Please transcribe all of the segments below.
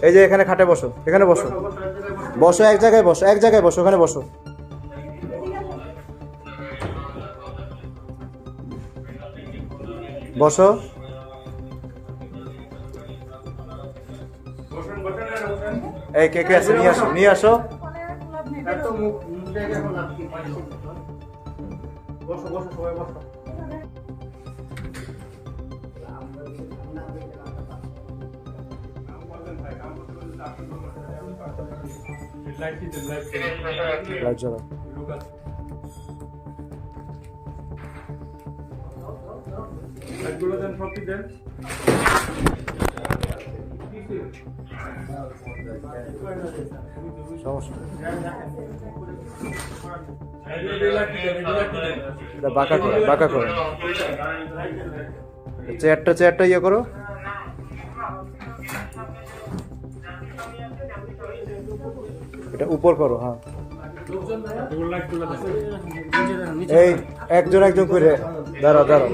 এই যে এখানে খাটে বসো, এখানে বসো, বসো এক জায়গায় বসো, এক জায়গায় বসো, ওখানে বসো। বসো। এই কে কে আছে নিয়ে আসো, নিয়ে আসো। লাইট জ্বালাও। বাঁকা করো, বাঁকা করো। চেয়ারটা ইয়ে করো। এটা উপর করো। হ্যাঁ, এই একজন একজন করে দাঁড়াও, দাঁড়াও।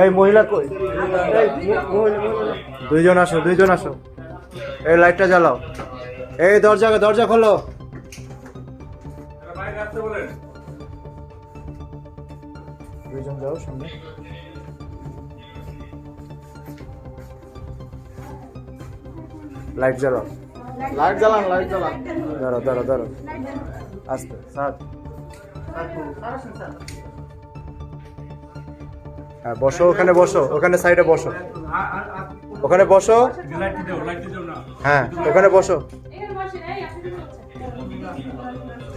এই মহিলা কই? দুইজন আসো, দুইজন আসো। এই লাইটটা জ্বালাও। এই দরজা খোলো। দুইজন যাও সামনে। লাইট জ্বালাও, লাইট জ্বালান, লাইট জ্বালান। দাঁড়াও। আস্তে স্যার। হ্যাঁ বসো, ওখানে বসো, ওখানে সাইডে বসো, ওখানে বসো। হ্যাঁ ওখানে বসো।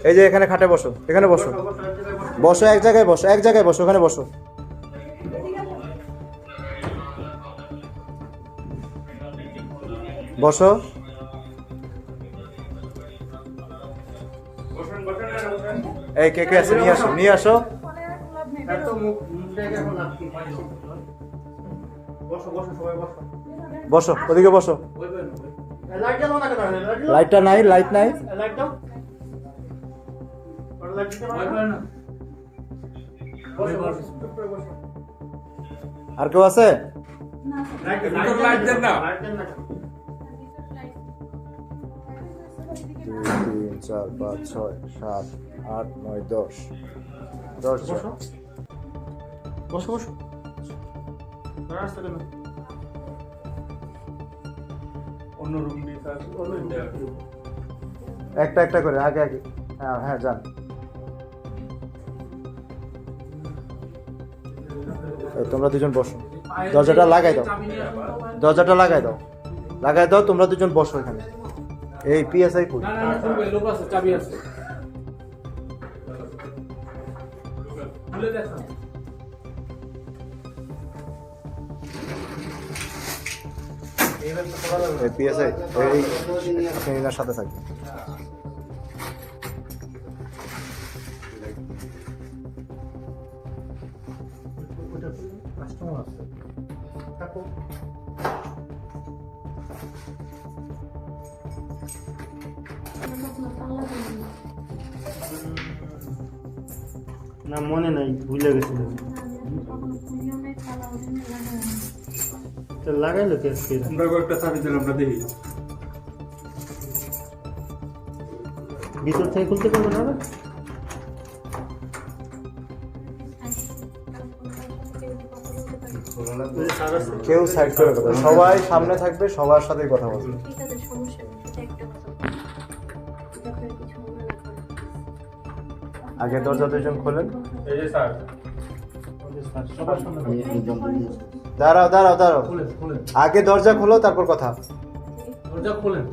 এই যে এখানে খাটে বসো, এখানে বসো, বসো এক জায়গায় বসো, এক জায়গায় বসো, ওখানে বসো। বসো। এই কে কে আছে নিয়ে আসো, নিয়ে আসো। বসো, ওদিকে বসো। লাইটটা নাই, লাইট নাই। আর কেউ আছে? 2, 3, 4, 5, 6, 7, 8, 9, 10। 10 জন। বসো। অন্য রুম দিয়ে একটা করে আগে। হ্যাঁ যান। তোমরা দুজন বসো, দরজাটা লাগাই দাও, দরজাটা লাগাই দাও। তোমরা দুজন বসো এখানে। এই পিএসআই কই? লোক আছে, চাবি আছে। খুলে দেখো। এই পিএসআই এই আপনি এনার সাথে থাকবেন। না মনে নাই, ভুলে গেছিল। লাগাইলো কে? আমরা একটা চাবি দিলাম, আমরা দেখি ভিতর থেকে খুলতে পারবো না। কেউ সাইড করে কথা, সবাই সামনে থাকবে, সবার সাথে কথা বলবে। আগে দরজা দুজন খোলেন। এই যে স্যার, দাঁড়াও। আগে দরজা খোলো, তারপর কথা। দরজা খোলেন।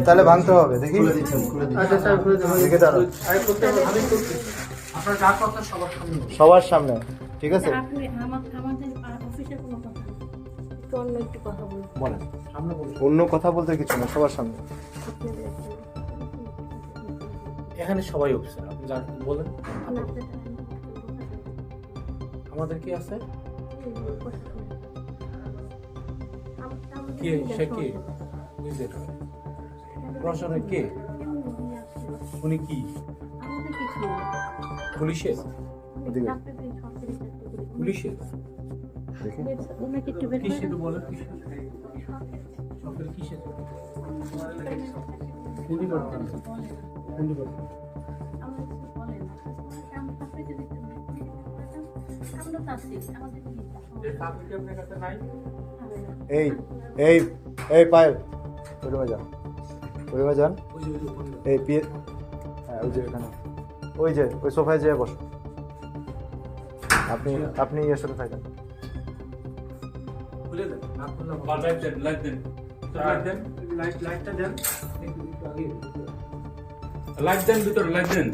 তাহলে ভাঙতে হবে, দেখি। আচ্ছা স্যার, খুলে দেন। দেখে দাঁড়াও। আরে করতে হবে, আমি করছি। আপনার যা কথা সবার সামনে, ঠিক আছে? আপনি আমাদের অফিসের কোনো কথা না, একটু অন্য একটু কথা বলুন। বলেন। অন্য কথা বলতে কিছু না, সবার সামনে। এখানে সবাই অফিসার, আপনি যা বলেন। আমাদের কি আছে? কে? সে কে? প্রশাসনে কে? উনি কি পুলিশের? পুলিশের দেখি ওনাকে একটু বের কিসে করে তো বলো কিসে সকাল কিসে কোন ডিপার্টমেন্ট কোন ডিপার্টমেন্ট আমরা কিছু বলে না আমরা তাকে যদি আমরা তো আছি আমাদের এই সাবজেক্ট আপনার কাছে নাই এই এই এই পায়েল ওই রুমে যান ওই রুমে যান ওই যে ওপরে এই পিয়ে হ্যাঁ ওই যে এখানে ওই যে ওই সোফায় যেয়ে বসো আপনি আপনি এর সাথে থাকেন খুলে দেন না খুললে লাইট দেন লাইট দেন লাইট দেন লাইটটা দেন লাইট দেন ভিতরে লাইট দেন